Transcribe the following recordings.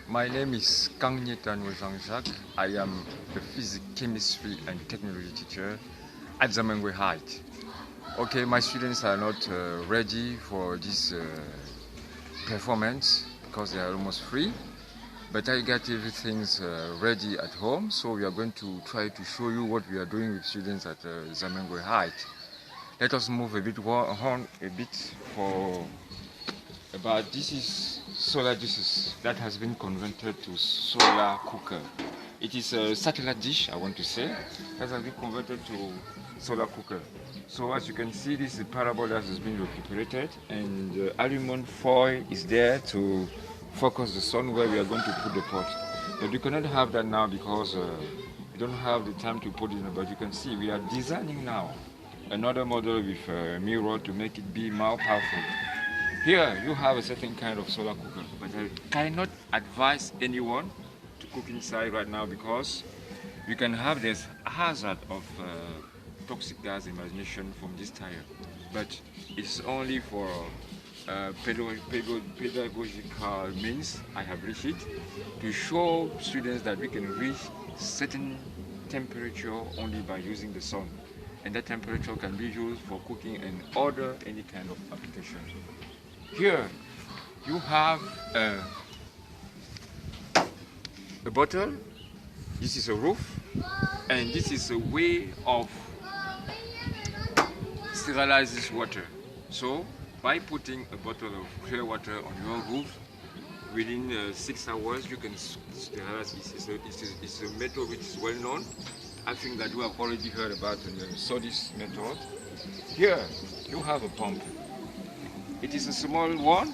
My name is JEAN-JACQUES. I am a physics, chemistry and technology teacher at JEAN-JACQUES Height. Okay, my students are not ready for this performance because they are almost free, but I got everything ready at home, so we are going to try to show you what we are doing with students at JEAN-JACQUES Height. Let us move a bit on a bit for about this is solar dishes that has been converted to solar cooker. It is a satellite dish, I want to say, that has been converted to solar cooker. So as you can see, this is a parabol that has been recuperated, and the aluminum foil is there to focus the sun where we are going to put the pot. But we cannot have that now because we don't have the time to put it in. But you can see we are designing now another model with a mirror to make it be more powerful. Here you have a certain kind of solar cooker, but I cannot advise anyone to cook inside right now because you can have this hazard of toxic gas emission from this tire. But it's only for pedagogical means I have reached it to show students that we can reach certain temperature only by using the sun. And that temperature can be used for cooking and other any kind of application. Here you have a bottle, this is a roof, and this is a way of sterilize this water. So by putting a bottle of clear water on your roof, within 6 hours you can sterilize it. It's a method which is well known. I think that you have already heard about and saw this method. Here you have a pump. It is a small one,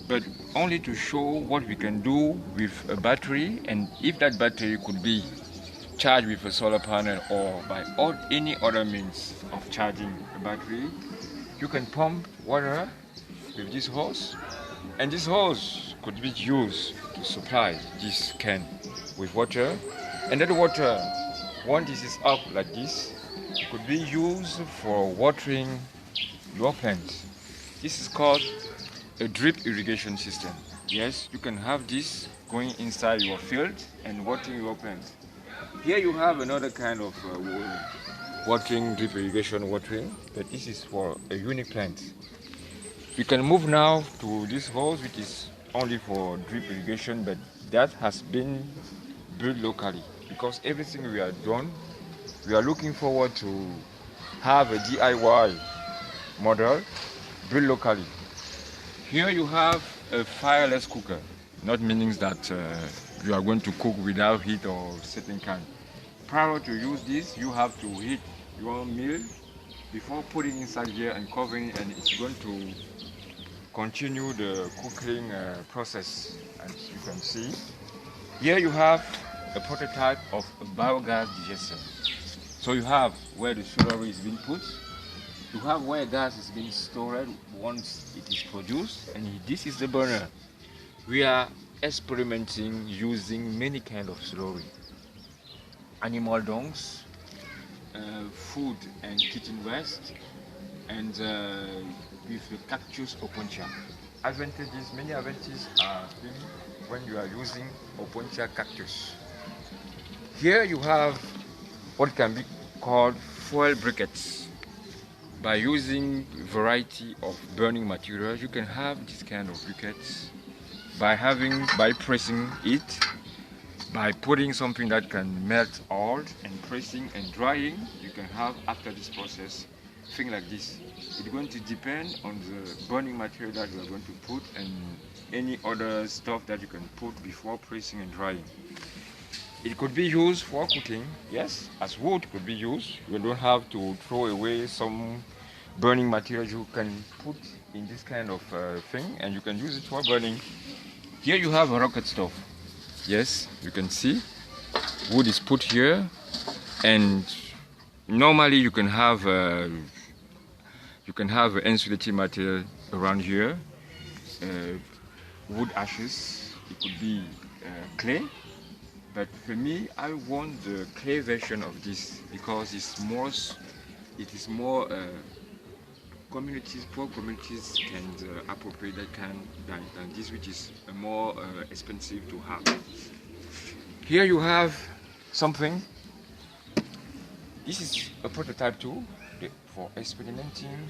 but only to show what we can do with a battery, and if that battery could be charged with a solar panel or by any other means of charging a battery, you can pump water with this hose, and this hose could be used to supply this can with water, and that water, once this is up like this, could be used for watering your plants. This is called a drip irrigation system. Yes, you can have this going inside your field and watering your plants. Here you have another kind of watering, drip irrigation watering, but this is for a unique plant. You can move now to this hose, which is only for drip irrigation, but that has been built locally because everything we are done, we are looking forward to have a DIY model built locally. Here you have a fireless cooker, not meaning that you are going to cook without heat or certain kind. Prior to use this, you have to heat your meal before putting inside here and covering, and it's going to continue the cooking process. As you can see, here you have a prototype of a biogas digester. So you have where the celery is being put. You have where gas is being stored once it is produced, and this is the burner. We are experimenting using many kinds of slurry, animal dungs, food and kitchen waste, and with the cactus opuntia. Advantages, many advantages are when you are using opuntia cactus. Here you have what can be called foil briquettes. By using variety of burning materials, you can have this kind of briquettes by pressing it, by putting something that can melt oil and pressing and drying. You can have after this process thing like this. It's going to depend on the burning material that you are going to put and any other stuff that you can put before pressing and drying. It could be used for cooking, yes, as wood could be used. You don't have to throw away some burning materials you can put in this kind of thing, and you can use it for burning. Here you have a rocket stove. Yes, you can see wood is put here, and normally you can have insulating material around here, wood ashes. It could be clay. But for me, I want the clay version of this because it is more communities, poor communities can appropriate that kind than this, which is more expensive to have. Here you have something. This is a prototype tool for experimenting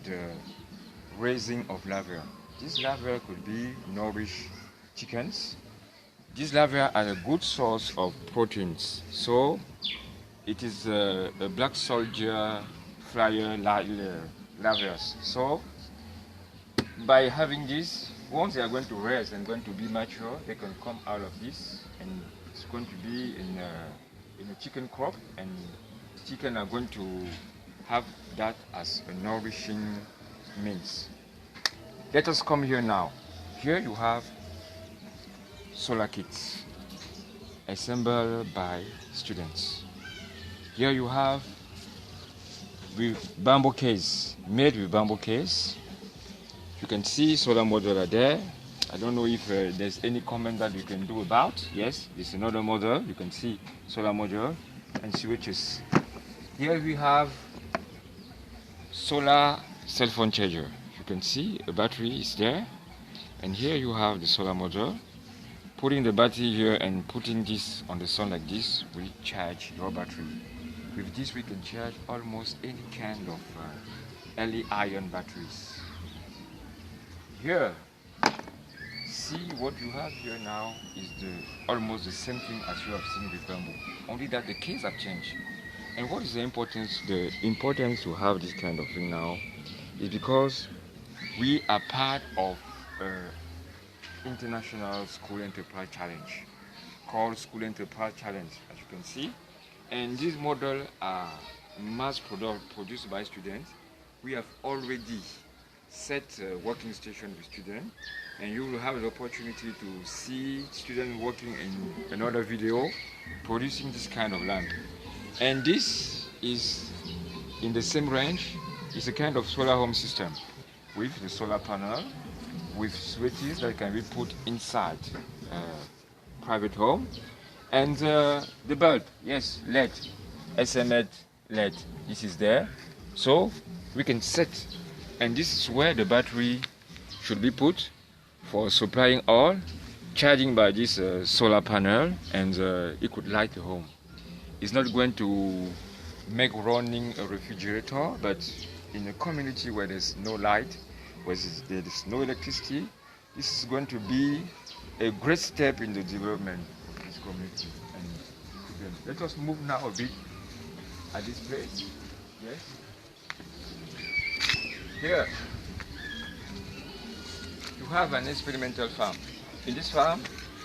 the raising of larvae. This larvae could be nourished chickens. These larvae are a good source of proteins. So it is a black soldier flyer larvae. So by having this, once they are going to raise and going to be mature, they can come out of this, and it's going to be in a chicken crop, and chicken are going to have that as a nourishing means. Let us come here now. Here you have solar kits assembled by students. Here you have with bamboo case, made with bamboo case. You can see solar module are there. I don't know if there's any comment that you can do about. Yes, this is another model. You can see solar module and switches. Here we have solar cell phone charger. You can see a battery is there, and here you have the solar module. Putting the battery here and putting this on the sun like this will charge your battery. With this we can charge almost any kind of Li-ion batteries. Here, see what you have here now is almost the same thing as you have seen with bamboo, only that the case have changed. And what is the importance? The importance to have this kind of thing now is because we are part of International School Enterprise Challenge called School Enterprise Challenge, as you can see. And these models are mass produced by students. We have already set a working station with students, and you will have the opportunity to see students working in another video producing this kind of lamp. And this is in the same range. It's a kind of solar home system with the solar panel, with switches that can be put inside private home, and the bulb, yes, LED, SMA LED, this is there. So we can set, and this is where the battery should be put for supplying all, charging by this solar panel, and it could light the home. It's not going to make running a refrigerator, but in a community where there's no light, where there's no electricity, this is going to be a great step in the development of this community. And let us move now a bit at this place. Yes. Here, you have an experimental farm. In this farm,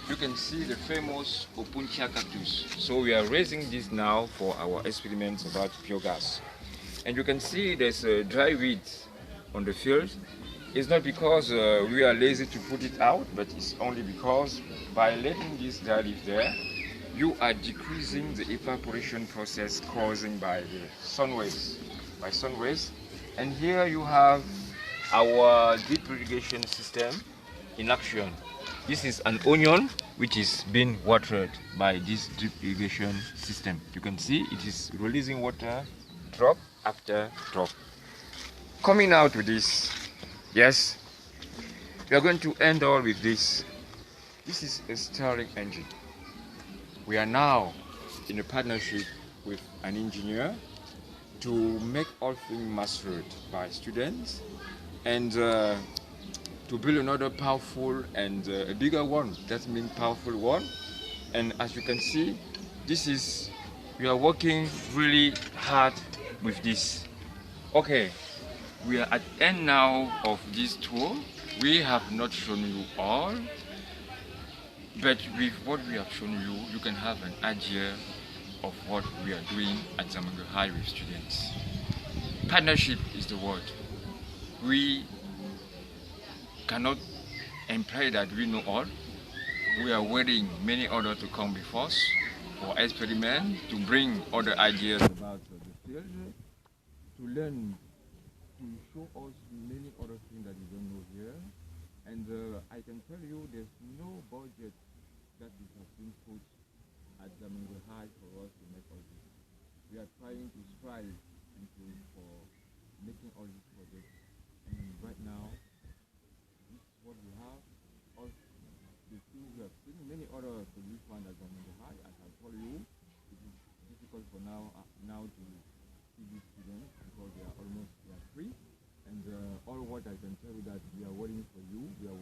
you can see the famous Opuntia cactus. So we are raising this now for our experiments about biogas. And you can see there's a dry weed on the field. It's not because we are lazy to put it out, but it's only because by letting this dry leaf there, you are decreasing the evaporation process caused by the sun rays. And here you have our deep irrigation system in action. This is an onion which is being watered by this drip irrigation system. You can see it is releasing water drop after drop. Coming out with this, yes, we are going to end all with this. This is a Stirling engine. We are now in a partnership with an engineer to make all things mastered by students, and to build another powerful and a bigger one. That means powerful one. And as you can see, we are working really hard with this. Okay, we are at the end now of this tour. We have not shown you all, but with what we have shown you, you can have an idea of what we are doing at Zamango High with students. Partnership is the word. We cannot imply that we know all. We are waiting many others to come before us for experiment, to bring other ideas about the field, to learn, to show us many other things that we don't know here. And I can tell you there's no budget that has been put at Zamango High for us to make all this. We are trying to strive and to for making all these projects. And right now, this is what we have. All the things we have seen, many other solutions that government has. As I told you, it is difficult for now to see these students because they are free. And all what I can tell you that we are waiting for you. We are